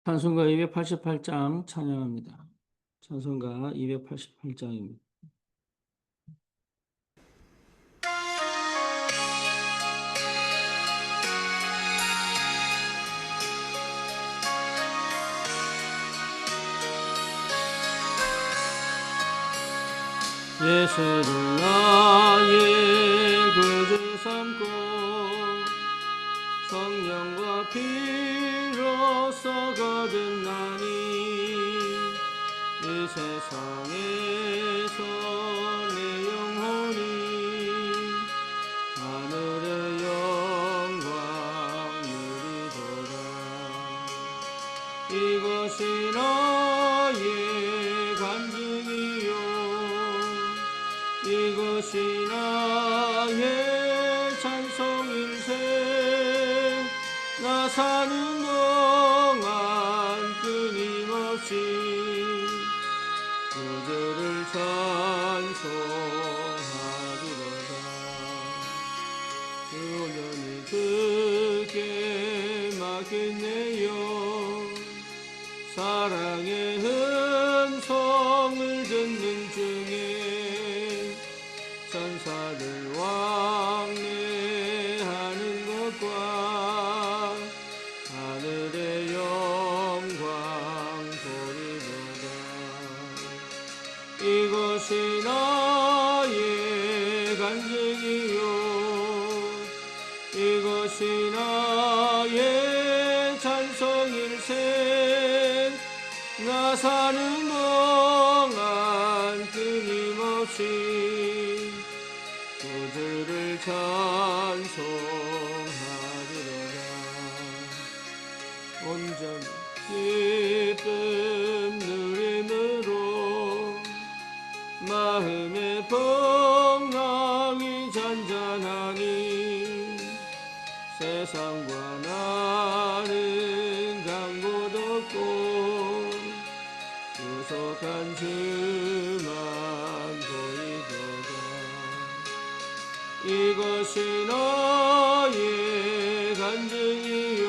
찬송가 288장 찬양합니다. 찬송가 288장입니다. 예수를 나의 구주 삼고 성령과 피로써 거듭나니 이 세상에서 내 영혼이 하늘의 영광 누리도다. 이것이 나의 간증이요 이것이 나의 찬송일세. 나 사는 동안 끊임없이 구주를 찬송하리로다. 주년이 크게 막혔네요. 사랑의 음성을 듣는 중에 천사들 왕래하는 것과 하늘의 영광 보리로다. 이것이 나의 간증이요 이것이 나의 찬송일세. 나 사는 동안 끊임없이 구주를 찬송하리로다. 온전히 기쁨 누림으로 마음의 풍랑이 잔잔하니 세상과 나는 간곳 없고 구속한 주만 보이도다. 이것이 나의 간증이요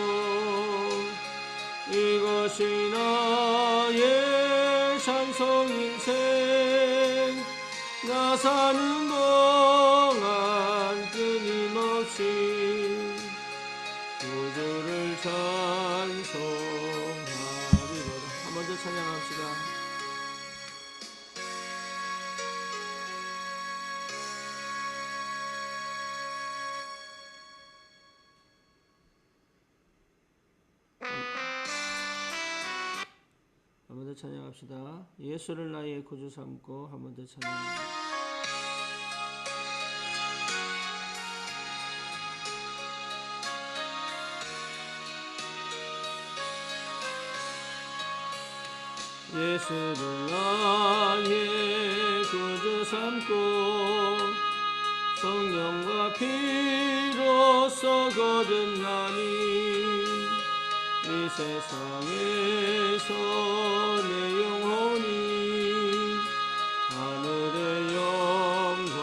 이것이 나의 찬송일세. 나 사는 동안 끊임없이 구주를 찬송하리로다. 한 번 더 찬양합시다. 한 번 더 찬양합시다. 예수를 나의 구주 삼고 한 번 더 찬양합니다. 예수를 나의 구주 삼고 성령과 피로써 거듭나니 이 세상에서 내 영혼이 하늘의 영광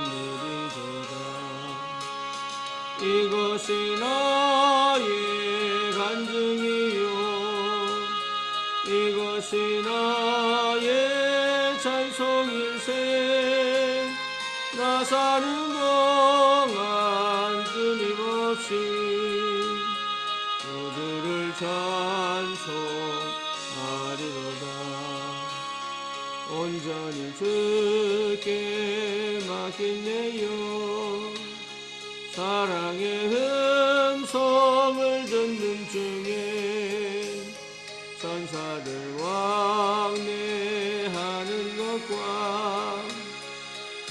누리도다. 이것이 나의 간증이요 이것이 나의 찬송일세. 나 사는 동안 끊임없이 구주를 찬송하리로다. 온전히 주께 맡기네요. 사랑의 음성을 듣는 중에 천사들 왕래하는 것과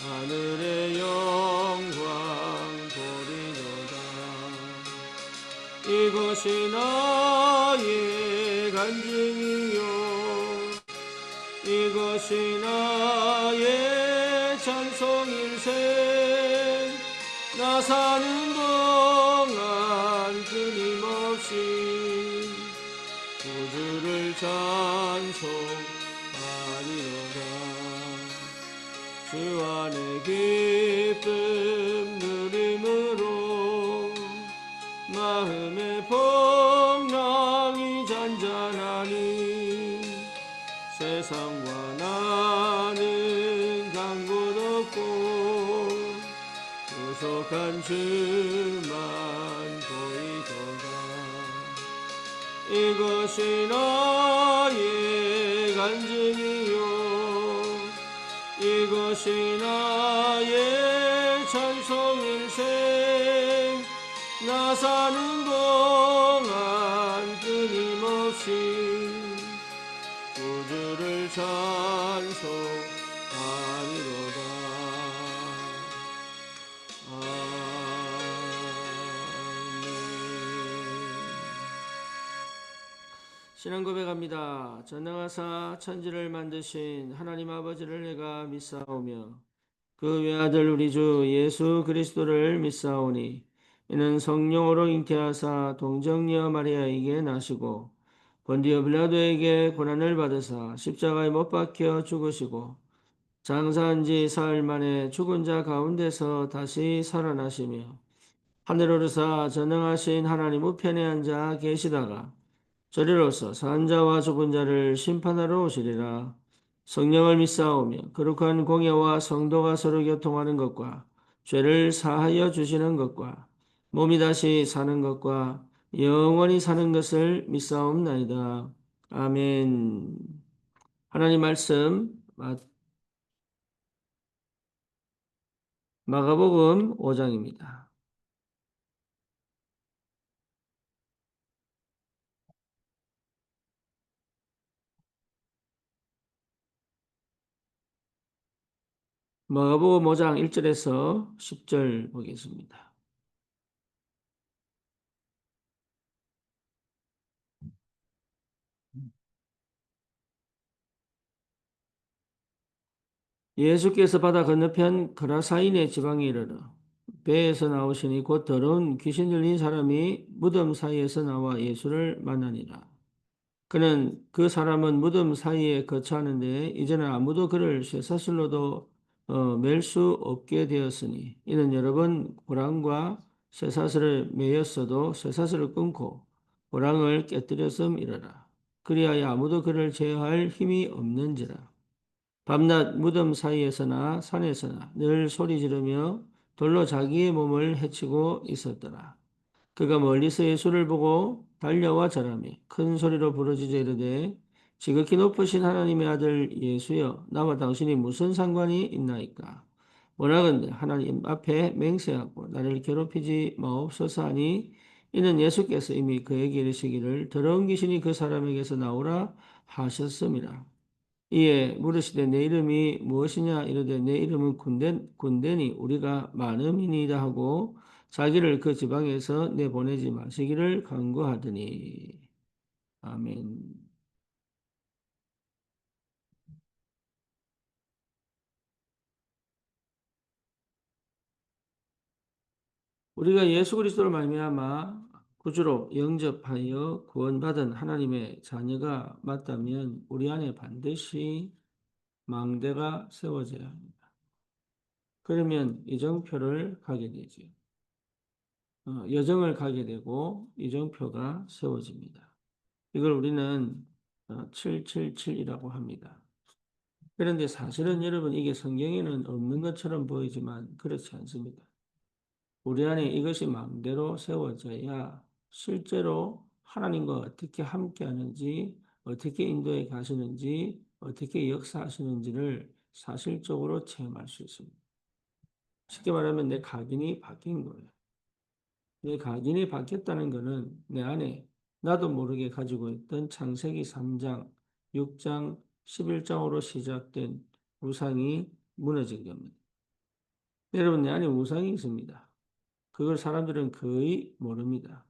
하늘의 영광 보리로다. 이것이 나의 간증이요 이것이 나의 찬송일세. 나 사는 동안 끊임없이 구주를 찬송하리로다. 주 안에 기쁨 누림으로 마음의 풍랑이 잔잔 약속한 주만 보이도다. 이것이 나의 간증이요 이것이 나의 찬송일생 나 사는 동안 끊임없이 구주를 찬송하리로다. 신앙 고백합니다. 전능하사 천지를 만드신 하나님 아버지를 내가 믿사오며 그 외아들 우리 주 예수 그리스도를 믿사오니 이는 성령으로 잉태하사 동정녀 마리아에게 나시고 본디오 빌라도에게 고난을 받으사 십자가에 못 박혀 죽으시고 장사한 지 사흘 만에 죽은 자 가운데서 다시 살아나시며 하늘 오르사 전능하신 하나님 우편에 앉아 계시다가 저리로서 산 자와 죽은 자를 심판하러 오시리라. 성령을 믿사오며 거룩한 공예와 성도가 서로 교통하는 것과 죄를 사하여 주시는 것과 몸이 다시 사는 것과 영원히 사는 것을 믿사옵나이다. 아멘. 하나님 말씀 마가복음 5장입니다. 마가복음 5장 1절에서 10절 보겠습니다. 예수께서 바다 건너편 그라사인의 지방에 이르러 배에서 나오시니 곧 더러운 귀신 들린 사람이 무덤 사이에서 나와 예수를 만나니라. 그는 그 사람은 무덤 사이에 거처하는데 이제는 아무도 그를 쇠사슬로도 맬 수 없게 되었으니 이는 여러 번 호랑과 쇠사슬을 매였어도 쇠사슬을 끊고 호랑을 깨뜨렸음이러라. 그리하여 아무도 그를 제어할 힘이 없는지라. 밤낮 무덤 사이에서나 산에서나 늘 소리 지르며 돌로 자기의 몸을 해치고 있었더라. 그가 멀리서 예수를 보고 달려와 절하며 큰 소리로 부르짖어 이르되 지극히 높으신 하나님의 아들 예수여 나와 당신이 무슨 상관이 있나이까. 원하건대 하나님 앞에 맹세하고 나를 괴롭히지 마옵소서 하니 이는 예수께서 이미 그에게 이르시기를 더러운 귀신이 그 사람에게서 나오라 하셨음이라. 이에 물으시되 내 이름이 무엇이냐 이르되 내 이름은 군대니 우리가 많음이니이다 하고 자기를 그 지방에서 내보내지 마시기를 간구하더니 아멘. 우리가 예수 그리스도를 말미암아 구주로 영접하여 구원받은 하나님의 자녀가 맞다면 우리 안에 반드시 망대가 세워져야 합니다. 그러면 이정표를 가게 되죠. 여정을 가게 되고 이정표가 세워집니다. 이걸 우리는 777이라고 합니다. 그런데 사실은 여러분 이게 성경에는 없는 것처럼 보이지만 그렇지 않습니다. 우리 안에 이것이 마음대로 세워져야 실제로 하나님과 어떻게 함께하는지, 어떻게 인도해 가시는지, 어떻게 역사하시는지를 사실적으로 체험할 수 있습니다. 쉽게 말하면 내 각인이 바뀐 거예요. 내 각인이 바뀌었다는 것은 내 안에 나도 모르게 가지고 있던 창세기 3장, 6장, 11장으로 시작된 우상이 무너진 겁니다. 여러분, 내 안에 우상이 있습니다. 그걸 사람들은 거의 모릅니다.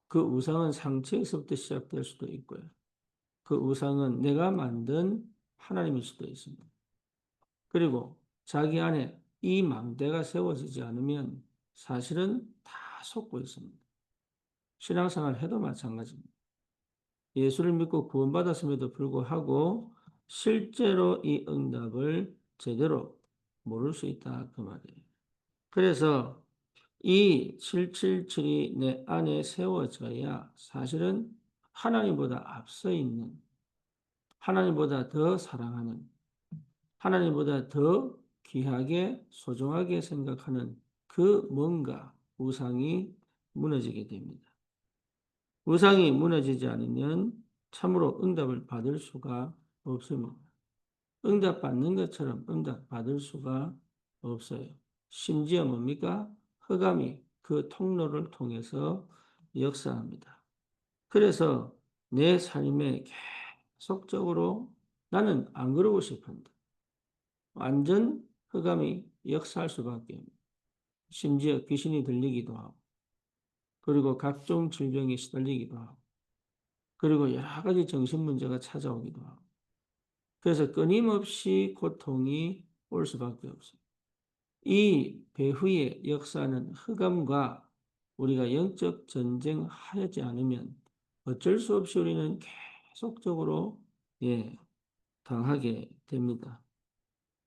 그 우상은 상처에서부터 시작될 수도 있고요. 그 우상은 내가 만든 하나님일 수도 있습니다. 그리고 자기 안에 이 망대가 세워지지 않으면 사실은 다 속고 있습니다. 신앙생활 해도 마찬가지입니다. 예수를 믿고 구원받았음에도 불구하고 실제로 이 응답을 제대로 모를 수 있다 그 말이에요. 그래서 이 777이 내 안에 세워져야 사실은 하나님보다 앞서 있는 하나님보다 더 사랑하는 하나님보다 더 귀하게 소중하게 생각하는 그 뭔가 우상이 무너지게 됩니다. 우상이 무너지지 않으면 참으로 응답을 받을 수가 없습니다. 응답받는 것처럼 응답받을 수가 없어요. 심지어 뭡니까? 흑암이 그 통로를 통해서 역사합니다. 그래서 내 삶에 계속적으로 나는 안 그러고 싶은데 완전 흑암이 역사할 수밖에 없습니다. 심지어 귀신이 들리기도 하고 그리고 각종 질병에 시달리기도 하고 그리고 여러 가지 정신 문제가 찾아오기도 하고 그래서 끊임없이 고통이 올 수밖에 없어요. 이 배후의 역사는 흑암과 우리가 영적 전쟁하지 않으면 어쩔 수 없이 우리는 계속적으로 당하게 됩니다.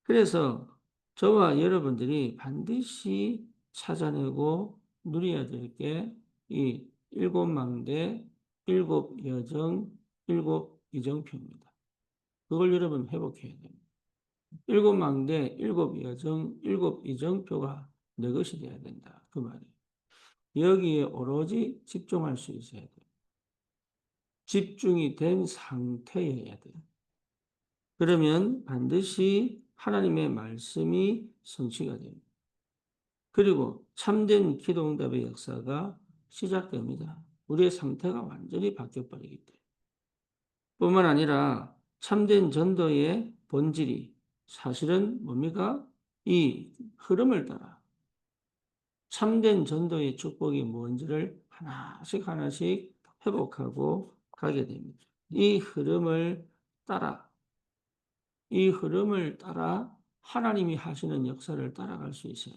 그래서 저와 여러분들이 반드시 찾아내고 누려야 될 게 이 일곱 망대, 일곱 여정, 일곱 이정표입니다. 그걸 여러분 회복해야 됩니다. 일곱 망대, 일곱 여정, 일곱 이정표가 내 것이 돼야 된다. 그 말이에요. 여기에 오로지 집중할 수 있어야 돼요. 집중이 된 상태여야 돼요. 그러면 반드시 하나님의 말씀이 성취가 됩니다. 그리고 참된 기도응답의 역사가 시작됩니다. 우리의 상태가 완전히 바뀌어버리기 때문에. 뿐만 아니라 참된 전도의 본질이 사실은 뭡니까? 이 흐름을 따라 참된 전도의 축복이 뭔지를 하나씩 하나씩 회복하고 가게 됩니다. 따라, 이 흐름을 따라 하나님이 하시는 역사를 따라갈 수 있어요.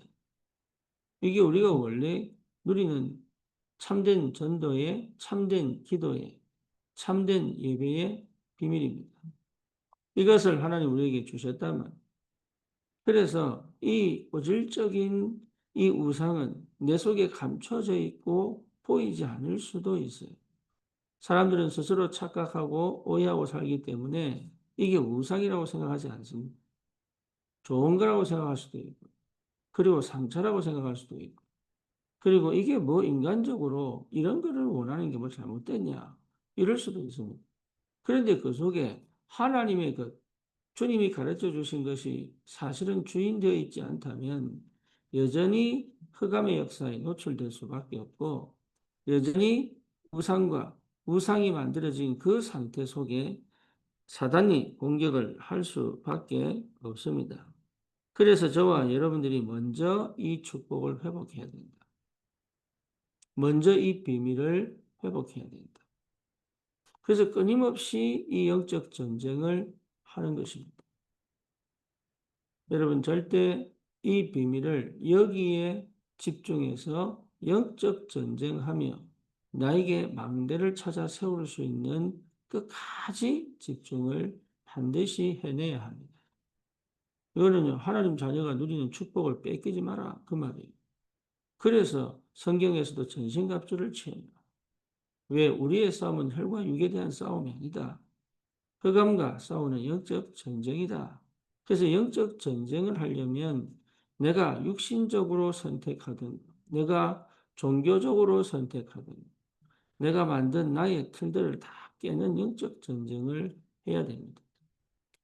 이게 우리가 원래 누리는 참된 전도의, 참된 기도의, 참된 예배의 비밀입니다. 이것을 하나님 우리에게 주셨다면, 그래서 이 고질적인 이 우상은 내 속에 감춰져 있고 보이지 않을 수도 있어요. 사람들은 스스로 착각하고 오해하고 살기 때문에 이게 우상이라고 생각하지 않습니다. 좋은 거라고 생각할 수도 있고, 그리고 상처라고 생각할 수도 있고, 그리고 이게 뭐 인간적으로 이런 거를 원하는 게 뭐 잘못됐냐, 이럴 수도 있습니다. 그런데 그 속에 하나님의 그 주님이 가르쳐 주신 것이 사실은 주인되어 있지 않다면 여전히 흑암의 역사에 노출될 수밖에 없고 여전히 우상과 우상이 만들어진 그 상태 속에 사단이 공격을 할 수밖에 없습니다. 그래서 저와 여러분들이 먼저 이 축복을 회복해야 된다. 먼저 이 비밀을 회복해야 된다. 그래서 끊임없이 이 영적 전쟁을 하는 것입니다. 여러분 절대 이 비밀을 여기에 집중해서 영적 전쟁하며 나에게 망대를 찾아 세울 수 있는 끝까지 집중을 반드시 해내야 합니다. 이거는요, 하나님 자녀가 누리는 축복을 뺏기지 마라. 그 말이에요. 그래서 성경에서도 전신갑주를 취해라. 왜? 우리의 싸움은 혈과 육에 대한 싸움이 아니다. 흑암과 싸우는 영적 전쟁이다. 그래서 영적 전쟁을 하려면 내가 육신적으로 선택하든, 내가 종교적으로 선택하든, 내가 만든 나의 틀들을 다 깨는 영적 전쟁을 해야 됩니다.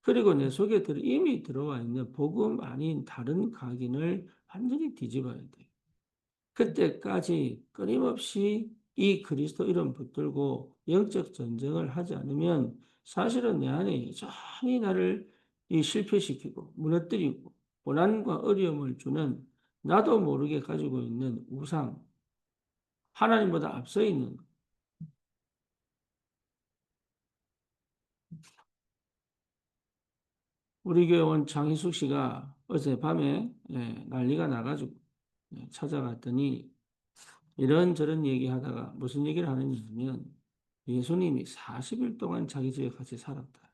그리고 내 속에 이미 들어와 있는 복음 아닌 다른 각인을 완전히 뒤집어야 돼요. 그때까지 끊임없이 이 그리스도 이름 붙들고 영적 전쟁을 하지 않으면 사실은 내 안에 여전히 나를 실패시키고 무너뜨리고 고난과 어려움을 주는 나도 모르게 가지고 있는 우상, 하나님보다 앞서 있는 우리 교회 온 장희숙 씨가 어제 밤에 난리가 나가지고 찾아갔더니 이런저런 얘기하다가 무슨 얘기를 하느냐면 예수님이 40일 동안 자기 집에 같이 살았다.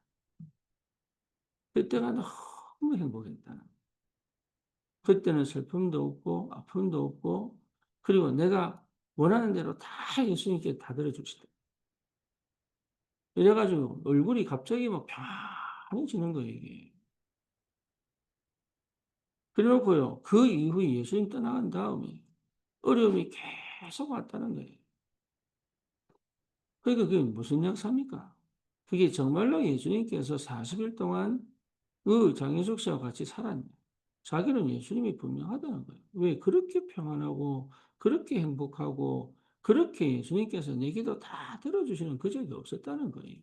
그때가 너무 행복했다. 그때는 슬픔도 없고 아픔도 없고 그리고 내가 원하는 대로 다 예수님께 다 들어주시다. 이래가지고 얼굴이 갑자기 막 편해지는 거예요, 이게. 그래놓고요. 그 이후에 예수님 떠나간 다음에 어려움이 계속 왔다는 거예요. 그러니까 그게 무슨 역사입니까? 그게 정말로 예수님께서 40일 동안 그 장유숙 씨와 같이 살았냐? 자기는 예수님이 분명하다는 거예요. 왜 그렇게 평안하고 그렇게 행복하고 그렇게 예수님께서 내 기도 다 들어주시는 그 적이 없었다는 거예요.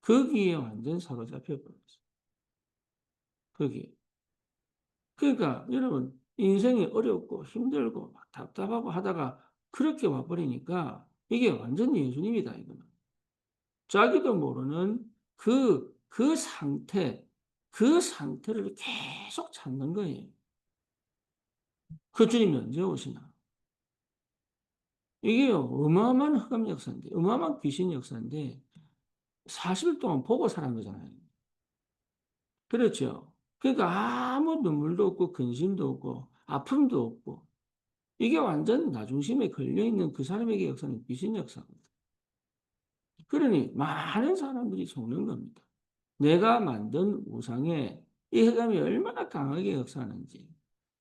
거기에 완전 사로잡혀 버렸어요. 거기에. 그러니까 여러분 인생이 어렵고 힘들고 막 답답하고 하다가 그렇게 와버리니까 이게 완전 예수님이다 이거는. 자기도 모르는 그 상태를 계속 찾는 거예요. 그 주님이 언제 오시나? 이게 어마어마한 흑암 역사인데, 어마어마한 귀신 역사인데, 40일 동안 보고 살은 거잖아요. 그렇죠. 그러니까 아무 눈물도 없고, 근심도 없고, 아픔도 없고, 이게 완전 나중심에 걸려있는 그 사람에게 역사는 귀신 역사거든. 그러니 많은 사람들이 속는 겁니다. 내가 만든 우상에 이 흑암이 얼마나 강하게 역사하는지.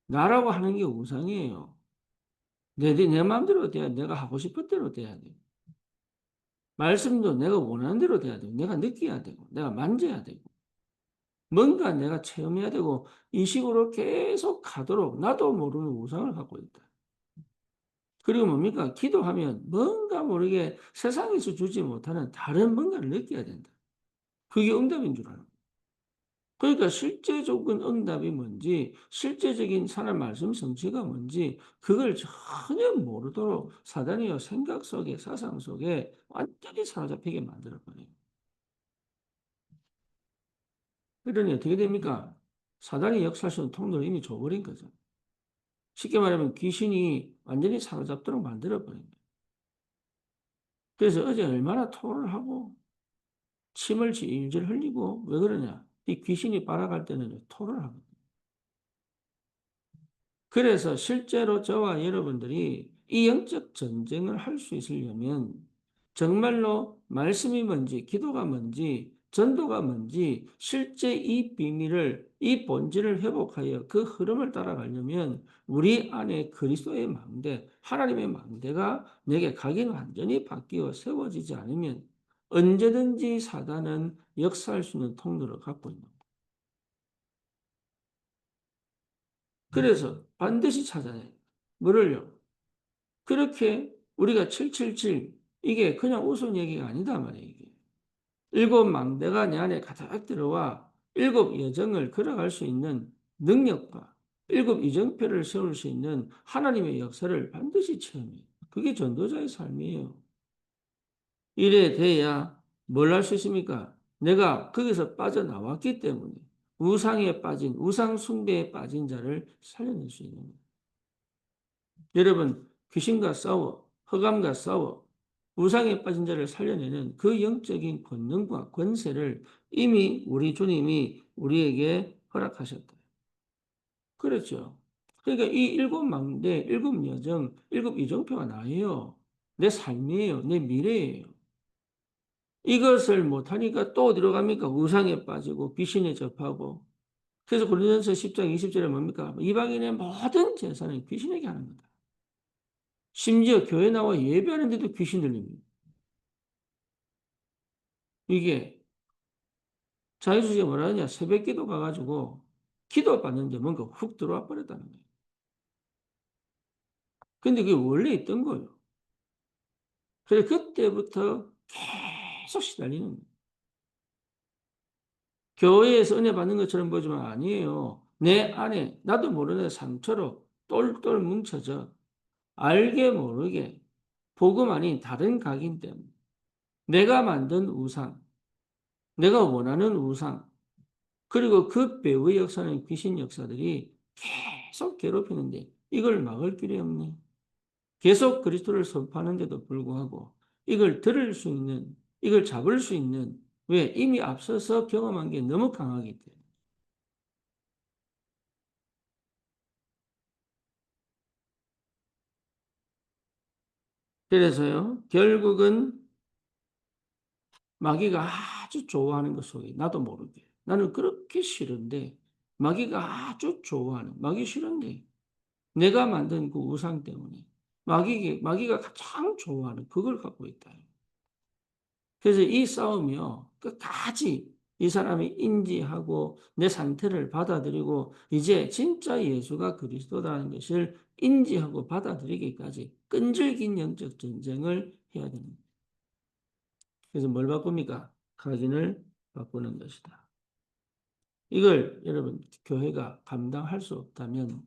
나라고 하는 게 우상이에요. 내 마음대로 돼야 내가 하고 싶은 대로 돼야 돼. 말씀도 내가 원하는 대로 돼야 되고, 내가 느껴야 되고, 내가 만져야 되고, 뭔가 내가 체험해야 되고, 이 식으로 계속 가도록 나도 모르는 우상을 갖고 있다. 그리고 뭡니까? 기도하면 뭔가 모르게 세상에서 주지 못하는 다른 뭔가를 느껴야 된다. 그게 응답인 줄 알아. 그러니까 실제적인 응답이 뭔지, 실제적인 하나님 말씀 성취가 뭔지, 그걸 전혀 모르도록 사단이요 생각 속에, 사상 속에 완전히 사로잡히게 만들어버려요. 그러니 어떻게 됩니까? 사단이 역사할 수 있는 통로를 이미 줘버린 거죠. 쉽게 말하면 귀신이 완전히 사로잡도록 만들어버린 거예요. 그래서 어제 얼마나 토를 하고, 침을 질질 흘리고, 왜 그러냐? 이 귀신이 빨아갈 때는 토를 하거든요. 그래서 실제로 저와 여러분들이 이 영적 전쟁을 할 수 있으려면 정말로 말씀이 뭔지, 기도가 뭔지, 전도가 뭔지 실제 이 비밀을, 이 본질을 회복하여 그 흐름을 따라가려면 우리 안에 그리스도의 망대, 하나님의 망대가 내게 각인 완전히 바뀌어 세워지지 않으면 언제든지 사단은 역사할 수 있는 통로를 갖고 있는 거예요. 그래서 반드시 찾아야 해요. 뭐를요? 그렇게 우리가 777 이게 그냥 우스운 얘기가 아니다 말이에요. 이게. 일곱 망대가 내 안에 가득 들어와 일곱 여정을 걸어갈 수 있는 능력과 일곱 이정표를 세울 수 있는 하나님의 역사를 반드시 체험해요. 그게 전도자의 삶이에요. 이래 돼야 뭘 할 수 있습니까? 내가 거기서 빠져나왔기 때문에 우상에 빠진, 우상 숭배에 빠진 자를 살려낼 수 있는 거예요. 여러분, 귀신과 싸워, 흑암과 싸워, 우상에 빠진 자를 살려내는 그 영적인 권능과 권세를 이미 우리 주님이 우리에게 허락하셨다. 그렇죠. 그러니까 이 일곱 망대, 일곱 여정, 일곱 이정표가 나예요. 내 삶이에요. 내 미래예요. 이것을 못하니까 또 들어갑니까? 우상에 빠지고 귀신에 접하고. 그래서 고린도전서 10장 20절에 뭡니까? 이방인의 모든 제사는 귀신에게 하는 거다. 심지어 교회 나와 예배하는데도 귀신 들립니다. 이게 자유주의가 뭐라 하냐? 새벽 기도 가가지고 기도 받는데 뭔가 훅 들어와 버렸다는 거예요. 근데 그게 원래 있던 거예요. 그래서 그때부터 계속 시달리는 거예요. 교회에서 은혜 받는 것처럼 보지만 아니에요. 내 안에 나도 모르는 상처로 똘똘 뭉쳐져 알게 모르게 복음 아닌 다른 각인 때문에 내가 만든 우상, 내가 원하는 우상, 그리고 그 배후의 역사는 귀신 역사들이 계속 괴롭히는데 이걸 막을 길이 없네. 계속 그리스도를 선포하는데도 불구하고 이걸 들을 수 있는, 이걸 잡을 수 있는, 왜? 이미 앞서서 경험한 게 너무 강하기 때문에. 그래서요, 결국은 마귀가 아주 좋아하는 것 속에 나도 모르게 나는 그렇게 싫은데 마귀가 아주 좋아하는, 마귀 싫은데 내가 만든 그 우상 때문에 마귀가 가장 좋아하는 그걸 갖고 있다. 그래서 이 싸움이요, 끝까지 이 사람이 인지하고 내 상태를 받아들이고 이제 진짜 예수가 그리스도라는 것을 인지하고 받아들이기까지 끈질긴 영적 전쟁을 해야 됩니다. 그래서 뭘 바꿉니까? 각인을 바꾸는 것이다. 이걸 여러분 교회가 감당할 수 없다면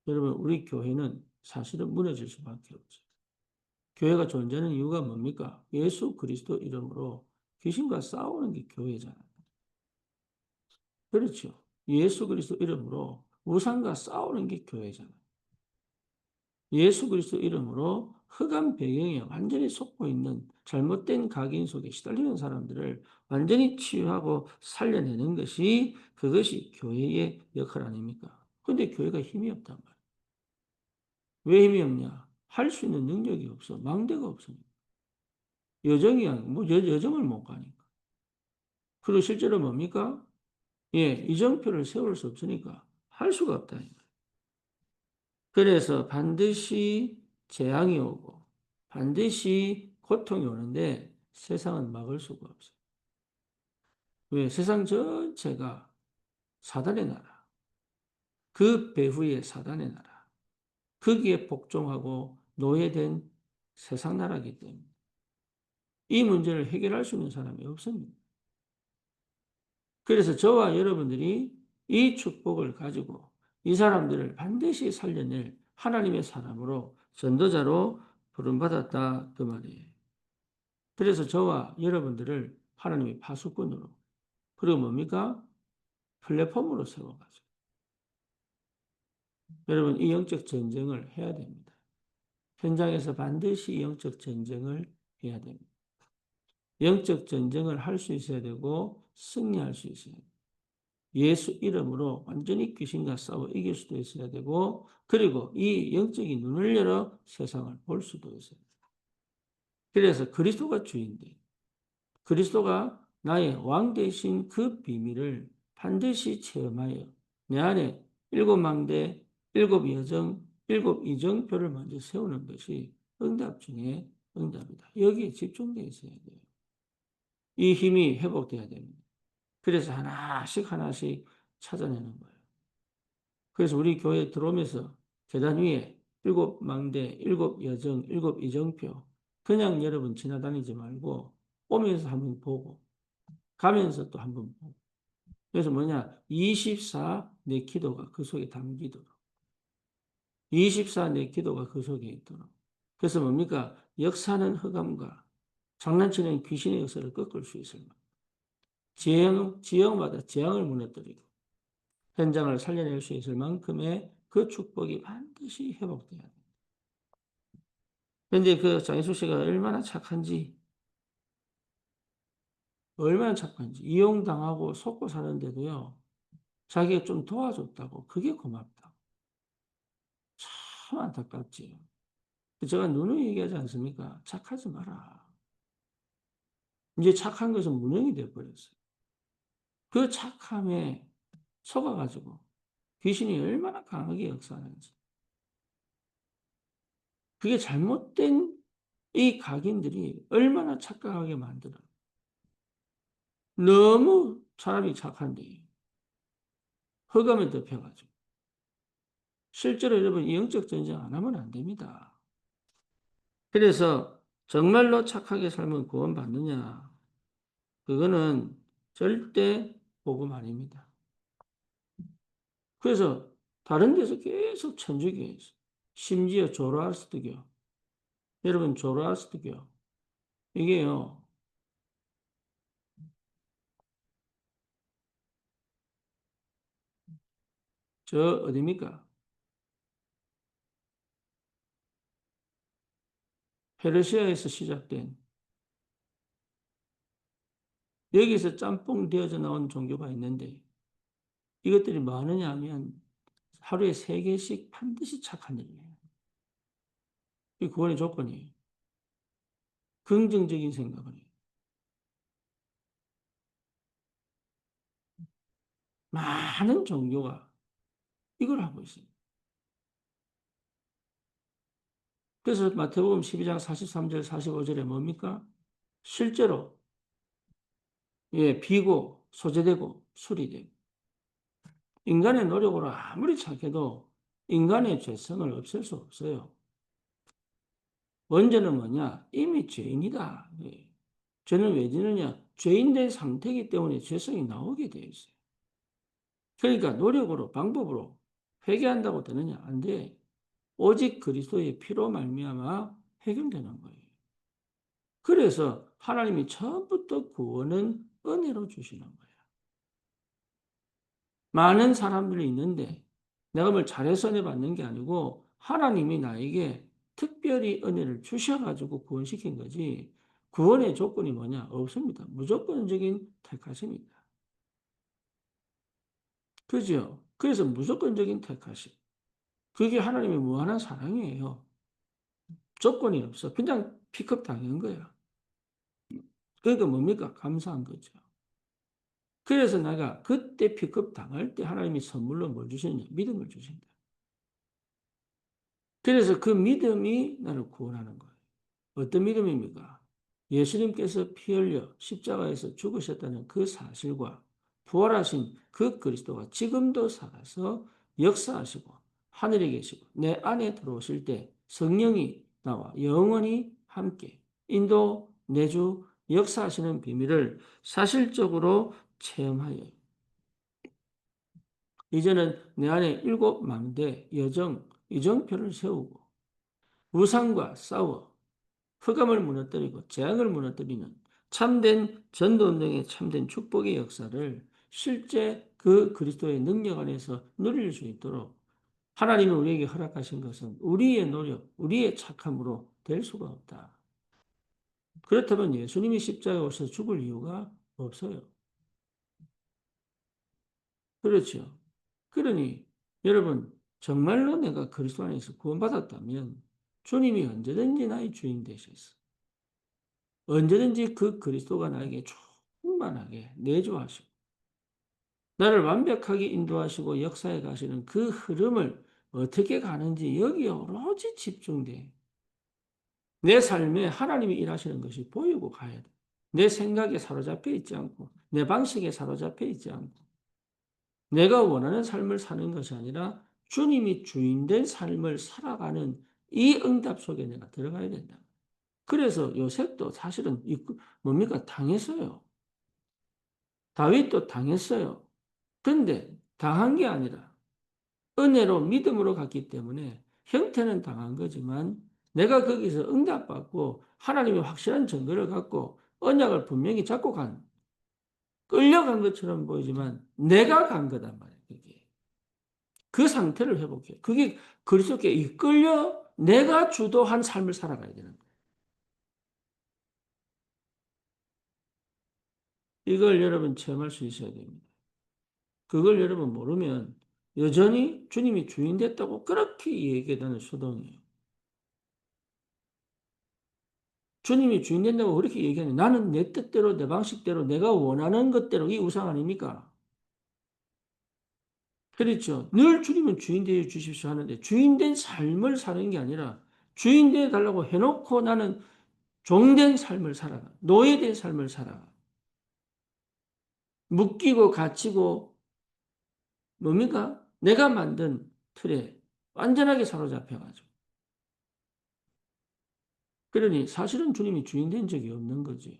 여러분 우리 교회는 사실은 무너질 수밖에 없죠. 교회가 존재하는 이유가 뭡니까? 예수 그리스도 이름으로 귀신과 싸우는 게 교회잖아요. 그렇죠. 예수 그리스도 이름으로 우상과 싸우는 게 교회잖아요. 예수 그리스도 이름으로 흑암 배경에 완전히 속고 있는 잘못된 각인 속에 시달리는 사람들을 완전히 치유하고 살려내는 것이 그것이 교회의 역할 아닙니까? 근데 교회가 힘이 없단 말이에요. 왜 힘이 없냐? 할 수 있는 능력이 없어. 망대가 없으니까. 여정이 뭐 여정을 못 가니까. 그리고 실제로 뭡니까? 예, 이정표를 세울 수 없으니까 할 수가 없다. 그래서 반드시 재앙이 오고 반드시 고통이 오는데 세상은 막을 수가 없어요. 왜? 세상 전체가 사단의 나라, 그 배후의 사단의 나라, 거기에 복종하고 노예된 세상 나라이기 때문에 이 문제를 해결할 수 있는 사람이 없습니다. 그래서 저와 여러분들이 이 축복을 가지고 이 사람들을 반드시 살려낼 하나님의 사람으로 전도자로 부름받았다 그 말이에요. 그래서 저와 여러분들을 하나님의 파수꾼으로 그리고 뭡니까? 플랫폼으로 세워가지고 여러분 이 영적 전쟁을 해야 됩니다. 현장에서 반드시 영적 전쟁을 해야 됩니다. 영적 전쟁을 할 수 있어야 되고 승리할 수 있어야 돼요. 예수 이름으로 완전히 귀신과 싸워 이길 수도 있어야 되고 그리고 이 영적인 눈을 열어 세상을 볼 수도 있어요. 그래서 그리스도가 주인데 그리스도가 나의 왕 되신 그 비밀을 반드시 체험하여 내 안에 일곱 망대, 일곱 여정, 일곱 이정표를 먼저 세우는 것이 응답 중에 응답이다. 여기에 집중되어 있어야 돼요. 이 힘이 회복돼야 됩니다. 그래서 하나씩 하나씩 찾아내는 거예요. 그래서 우리 교회 들어오면서 계단 위에 일곱 망대, 일곱 여정, 일곱 이정표 그냥 여러분 지나다니지 말고 오면서 한번 보고 가면서 또 한번 보고 그래서 뭐냐 24 내 기도가 그 속에 담기도록 24 내 기도가 그 속에 있도록 그래서 뭡니까 역사는 흑암과 장난치는 귀신의 역사를 꺾을 수 있을 만큼 지형마다 재앙을 무너뜨리고 현장을 살려낼 수 있을 만큼의 그 축복이 반드시 회복돼야 돼요. 그런데 그 장희숙 씨가 얼마나 착한지 이용당하고 속고 사는데도요. 자기가 좀 도와줬다고 그게 고맙다. 참 안타깝지요. 제가 누누이 얘기하지 않습니까? 착하지 마라. 이제 착한 것은 무능이 되어버렸어요. 그 착함에 속아가지고 귀신이 얼마나 강하게 역사하는지. 그게 잘못된 이 각인들이 얼마나 착각하게 만들어. 너무 사람이 착한데 흑암에 덮여가지고. 실제로 여러분 이 영적 전쟁 안 하면 안 됩니다. 그래서 정말로 착하게 살면 구원받느냐. 그거는 절대 복음 아닙니다. 그래서 다른 데서 계속 천주교에 있어요. 심지어 조로아스트교. 여러분 조로아스트교. 이게요. 저 어디입니까? 페르시아에서 시작된 여기서 짬뽕 되어져 나온 종교가 있는데 이것들이 뭐 하느냐 하면 하루에 3개씩 반드시 착한 일이에요. 이 구원의 조건이에요. 긍정적인 생각을 해요. 많은 종교가 이걸 하고 있습니다. 그래서 마태복음 12장 43절 45절에 뭡니까? 실제로 예, 비고 소재되고 수리되고 인간의 노력으로 아무리 착해도 인간의 죄성을 없앨 수 없어요. 원죄는 뭐냐? 이미 죄인이다. 예. 죄는 왜 지느냐? 죄인된 상태이기 때문에 죄성이 나오게 되어 있어요. 그러니까 노력으로 방법으로 회개한다고 되느냐? 안 돼. 오직 그리스도의 피로 말미암아 해결되는 거예요. 그래서 하나님이 처음부터 구원은 은혜로 주시는 거예요. 많은 사람들이 있는데 내가 뭘 잘해서 은혜 받는 게 아니고 하나님이 나에게 특별히 은혜를 주셔가지고 구원시킨 거지. 구원의 조건이 뭐냐? 없습니다. 무조건적인 택하심입니다. 그죠? 그래서 무조건적인 택하심. 그게 하나님의 무한한 사랑이에요. 조건이 없어. 그냥 픽업 당한 거야. 그러니까 뭡니까? 감사한 거죠. 그래서 내가 그때 픽업 당할 때 하나님이 선물로 뭘 주시느냐? 믿음을 주신다. 그래서 그 믿음이 나를 구원하는 거예요. 어떤 믿음입니까? 예수님께서 피 흘려 십자가에서 죽으셨다는 그 사실과 부활하신 그 그리스도가 지금도 살아서 역사하시고 하늘에 계시고 내 안에 들어오실 때 성령이 나와 영원히 함께 인도 내주 역사하시는 비밀을 사실적으로 체험하여 이제는 내 안에 일곱 망대 여정 이정표를 세우고 우상과 싸워 흑암을 무너뜨리고 재앙을 무너뜨리는 참된 전도운동의 참된 축복의 역사를 실제 그 그리스도의 능력 안에서 누릴 수 있도록 하나님이 우리에게 허락하신 것은 우리의 노력, 우리의 착함으로 될 수가 없다. 그렇다면 예수님이 십자가에 오셔서 죽을 이유가 없어요. 그렇죠. 그러니 여러분 정말로 내가 그리스도 안에서 구원받았다면 주님이 언제든지 나의 주인 되셨어. 언제든지 그 그리스도가 나에게 충만하게 내주하시고 나를 완벽하게 인도하시고 역사에 가시는 그 흐름을 어떻게 가는지 여기에 오로지 집중돼. 내 삶에 하나님이 일하시는 것이 보이고 가야 돼. 내 생각에 사로잡혀 있지 않고 내 방식에 사로잡혀 있지 않고 내가 원하는 삶을 사는 것이 아니라 주님이 주인된 삶을 살아가는 이 응답 속에 내가 들어가야 된다. 그래서 요셉도 사실은 뭡니까? 당했어요. 다윗도 당했어요. 근데 당한 게 아니라 은혜로 믿음으로 갔기 때문에 형태는 당한 거지만 내가 거기서 응답받고 하나님의 확실한 증거를 갖고 언약을 분명히 잡고 끌려간 것처럼 보이지만 내가 간 거단 말이에요. 그게. 그 상태를 회복해. 그게 그리스도께 이끌려 내가 주도한 삶을 살아가야 되는 거예요. 이걸 여러분 체험할 수 있어야 됩니다. 그걸 여러분 모르면 여전히 주님이 주인 됐다고 그렇게 얘기하는 수동이에요. 주님이 주인 된다고 그렇게 얘기하는 나는 내 뜻대로 내 방식대로 내가 원하는 것대로 이 우상 아닙니까? 그렇죠. 늘 주님은 주인 되어 주십시오 하는데 주인 된 삶을 사는 게 아니라 주인 되어 달라고 해놓고 나는 종된 삶을 살아가. 노예된 삶을 살아가. 묶이고 갇히고 뭡니까? 내가 만든 틀에 완전하게 사로잡혀가지고. 그러니 사실은 주님이 주인 된 적이 없는 거죠.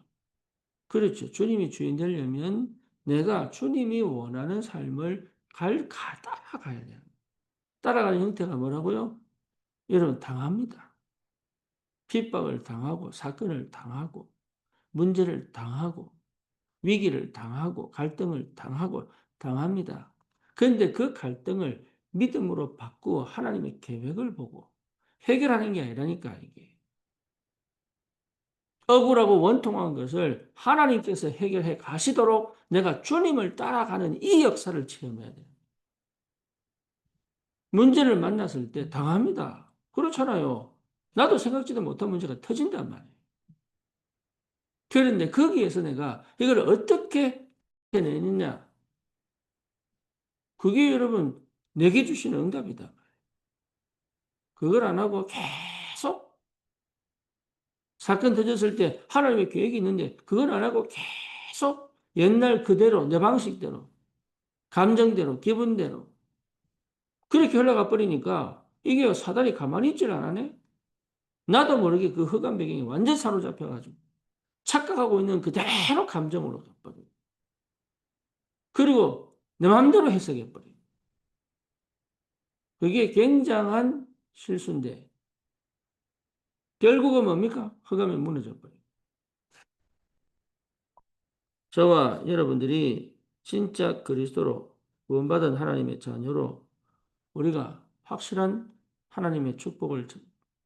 그렇죠. 주님이 주인 되려면 내가 주님이 원하는 삶을 따라가야 돼요. 따라가는 형태가 뭐라고요? 여러분, 당합니다. 핍박을 당하고, 사건을 당하고, 문제를 당하고, 위기를 당하고, 갈등을 당합니다. 그런데 그 갈등을 믿음으로 바꾸어 하나님의 계획을 보고 해결하는 게 아니라니까, 이게. 억울하고 원통한 것을 하나님께서 해결해 가시도록 내가 주님을 따라가는 이 역사를 체험해야 돼요. 문제를 만났을 때 당합니다. 그렇잖아요. 나도 생각지도 못한 문제가 터진단 말이에요. 그런데 거기에서 내가 이걸 어떻게 해내느냐. 그게 여러분 내게 주시는 응답이다. 그걸 안 하고 계속 사건 터졌을 때 하나님의 계획이 있는데 그걸 안 하고 계속 옛날 그대로 내 방식대로 감정대로 기분대로 그렇게 흘러가 버리니까 이게 사단이 가만히 있질 않네. 나도 모르게 그 흑암 배경이 완전 사로잡혀가지고 착각하고 있는 그대로 감정으로 가버려. 그리고 내 마음대로 해석해버려. 그게 굉장한 실수인데 결국은 뭡니까? 흑암이 무너져 버려. 저와 여러분들이 진짜 그리스도로 구원받은 하나님의 자녀로 우리가 확실한 하나님의 축복을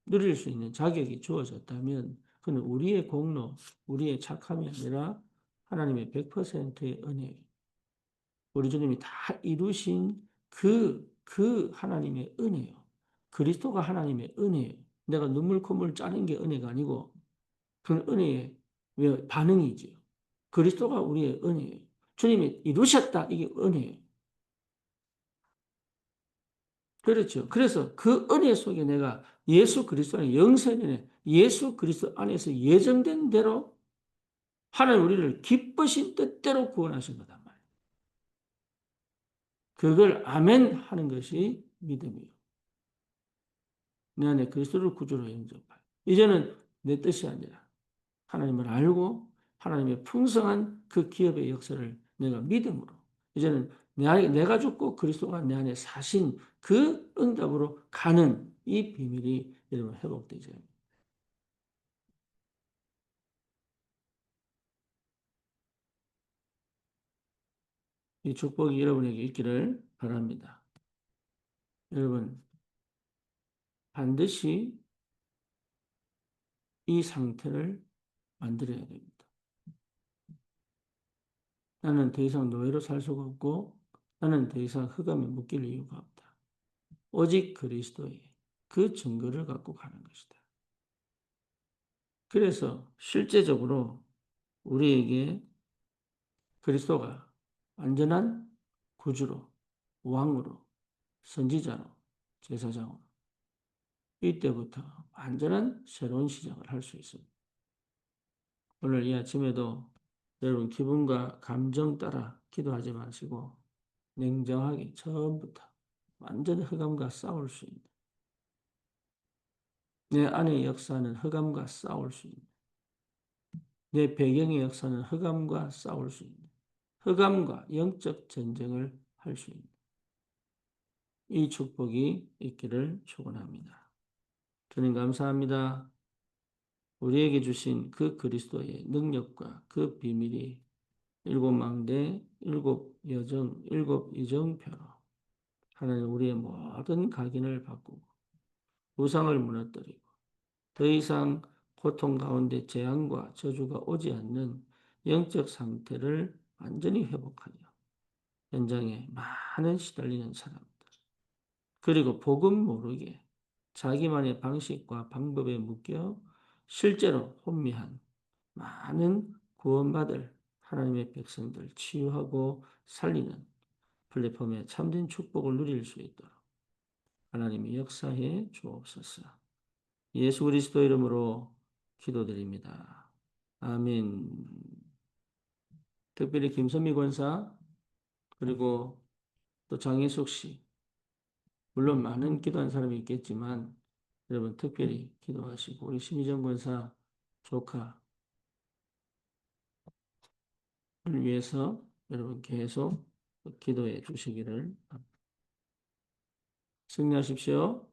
누릴 수 있는 자격이 주어졌다면 그는 우리의 공로, 우리의 착함이 아니라 하나님의 100%의 은혜, 우리 주님이 다 이루신 그 하나님의 은혜요. 그리스도가 하나님의 은혜예요. 내가 눈물 콧물 짜는 게 은혜가 아니고 그건 은혜의 반응이지요. 그리스도가 우리의 은혜예요. 주님이 이루셨다. 이게 은혜예요. 그렇죠. 그래서 그 은혜 속에 내가 예수 그리스도 안에 영생에 예수 그리스도 안에서 예정된 대로 하나님 우리를 기쁘신 뜻대로 구원하신 거단 말이에요. 그걸 아멘 하는 것이 믿음이에요. 내 안에 그리스도를 구주로 영접할. 이제는 내 뜻이 아니라 하나님을 알고 하나님의 풍성한 그 기업의 역사를 내가 믿음으로 이제는 내가 죽고 그리스도가 내 안에 사신 그 응답으로 가는 이 비밀이 여러분 회복되죠. 이 축복이 여러분에게 있기를 바랍니다. 여러분 반드시 이 상태를 만들어야 됩니다. 나는 더 이상 노예로 살 수가 없고 나는 더 이상 흑암에 묶일 이유가 없다. 오직 그리스도의 그 증거를 갖고 가는 것이다. 그래서 실제적으로 우리에게 그리스도가 완전한 구주로, 왕으로, 선지자로, 제사장으로 이때부터 완전한 새로운 시작을 할 수 있습니다. 오늘 이 아침에도 여러분 기분과 감정 따라 기도하지 마시고 냉정하게 처음부터 완전 흑암과 싸울 수 있는 내 안의 역사는 흑암과 싸울 수 있는 내 배경의 역사는 흑암과 싸울 수 있는 흑암과 영적 전쟁을 할 수 있는 이 축복이 있기를 축원합니다. 주님 감사합니다. 우리에게 주신 그 그리스도의 능력과 그 비밀이 일곱 망대, 일곱 여정, 일곱 이정표로 하나님 우리의 모든 각인을 바꾸고 우상을 무너뜨리고 더 이상 고통 가운데 재앙과 저주가 오지 않는 영적 상태를 완전히 회복하여 현장에 많은 시달리는 사람들 그리고 복음 모르게 자기만의 방식과 방법에 묶여 실제로 혼미한 많은 구원받을 하나님의 백성들 치유하고 살리는 플랫폼에 참된 축복을 누릴 수 있도록 하나님이 역사해 주옵소서. 예수 그리스도 이름으로 기도드립니다. 아멘. 특별히 김선미 권사 그리고 또 장혜숙 씨 물론 많은 기도한 사람이 있겠지만 여러분 특별히 기도하시고 우리 심희정 권사 조카를 위해서 여러분 계속 기도해 주시기를 승리하십시오.